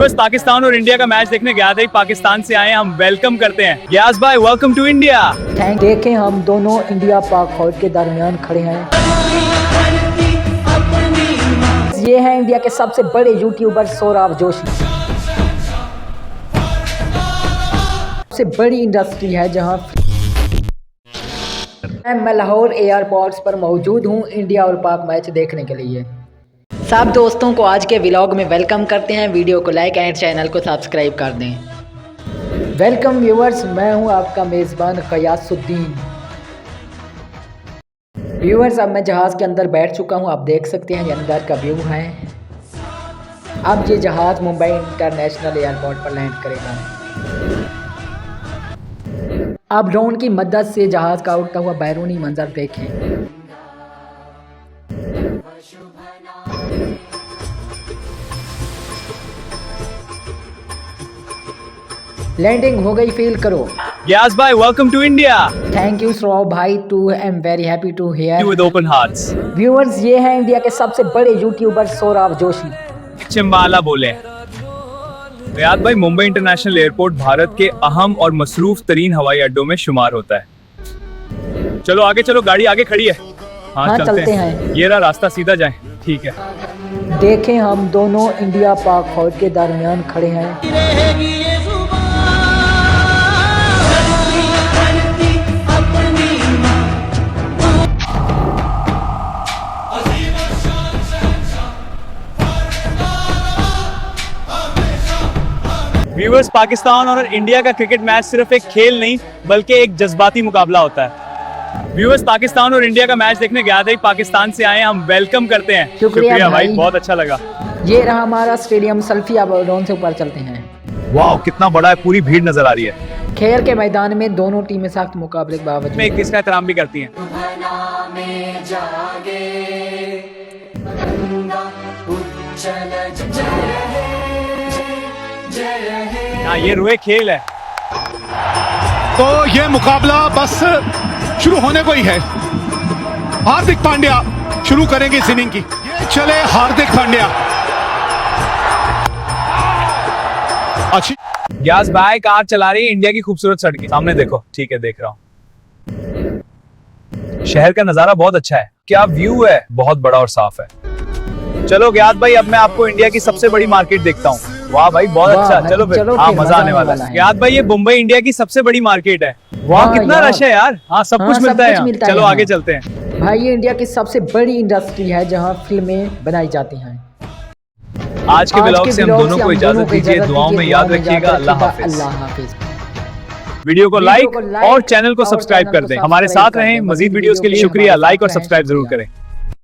बस पाकिस्तान और इंडिया का मैच देखने गया था, पाकिस्तान से आए हम वेलकम करते हैं। ग्यास भाई वेलकम टू इंडिया। देखें हम दोनों इंडिया पाक फौज के दरमियान खड़े हैं। ये है इंडिया के सबसे बड़े यूट्यूबर सौरभ जोशी। सबसे बड़ी इंडस्ट्री है जहां मैं लाहौर एयरपोर्ट पर मौजूद हूं इंडिया और पाक मैच देखने के लिए। सब दोस्तों को आज के व्लॉग में वेलकम करते हैं। वीडियो को लाइक एंड चैनल को सब्सक्राइब कर दें। वेलकम व्यूअर्स, मैं हूं आपका मेज़बान क़यासुद्दीन। व्यूअर्स, अब मैं जहाज़ के अंदर बैठ चुका हूं। आप देख सकते हैं ये अंदर का व्यू है। अब ये जहाज़ मुंबई इंटरनेशनल एयरपोर्ट पर लैंड करेगा। अब ड्रोन की मदद से जहाज़ का उड़ता हुआ बैरूनी मंजर देखें। लैंडिंग हो गई, फील करो। ग्यास भाई welcome to India. Thank you Saurabh भाई, to I am very happy to here with open hearts. Viewers, ये है इंडिया के सबसे बड़े यूट्यूबर सौरभ जोशी। चिंबाला बोले। ग्यास भाई, मुंबई इंटरनेशनल एयरपोर्ट भारत के अहम और मसरूफ तरीन हवाई अड्डों में शुमार होता है। चलो आगे चलो, गाड़ी आगे खड़ी है। हाँ चलते हैं। ये रहा रास्ता, सीधा जाएं। ठीक है। देखें हम दोनों इंडिया पाक फौज के दरमियान खड़े हैं। व्यूअर्स, पाकिस्तान और इंडिया का क्रिकेट मैच सिर्फ एक खेल नहीं बल्कि एक जज्बाती मुकाबला होता है। व्यूअर्स, पाकिस्तान और इंडिया का मैच देखने गया था, पाकिस्तान से आए हम वेलकम करते हैं। शुक्रिया भाई, बहुत अच्छा लगा। ये रहा हमारा स्टेडियम। सेल्फी अब ड्रोन से ऊपर चलते हैं। वाह, कितना बड़ा है, पूरी भीड़ नजर आ रही है। खेल के मैदान में दोनों टीमें सख्त मुकाबले के बावजूद में एक किसका एहतराम भी करती हैं। ये रुए खेल है। तो ये मुकाबला बस शुरू होने को ही है। हार्दिक पांड्या शुरू करेंगे इस इनिंग की। ये चले हार्दिक पांड्या। अच्छी ग्यास भाई कार चला रही है इंडिया की खूबसूरत सड़कें। सामने देखो। ठीक है, देख रहा हूँ। शहर का नजारा बहुत अच्छा है। क्या व्यू है, बहुत बड़ा और साफ है। चलो ग्यास भाई, अब मैं आपको इंडिया की सबसे बड़ी मार्केट देखता हूँ। वाह भाई, बहुत अच्छा। चलो फिर, हाँ, मजा आने वाला है। ग्यास भाई, ये मुंबई इंडिया की सबसे बड़ी मार्केट है। वाह, कितना रश है यार। हाँ, सब कुछ मिलता है यहाँ। चलो आगे चलते हैं। भाई, ये इंडिया की सबसे बड़ी इंडस्ट्री है जहाँ फिल्में बनाई जाती हैं। आज के व्लॉग से हम दोनों को इजाजत दीजिए। दुआओं में याद रखिएगा। अल्लाह हाफिज। वीडियो को लाइक और चैनल को सब्सक्राइब कर दें। हमारे साथ रहें। मजीद वीडियोस के लिए शुक्रिया। लाइक और सब्सक्राइब जरूर करें।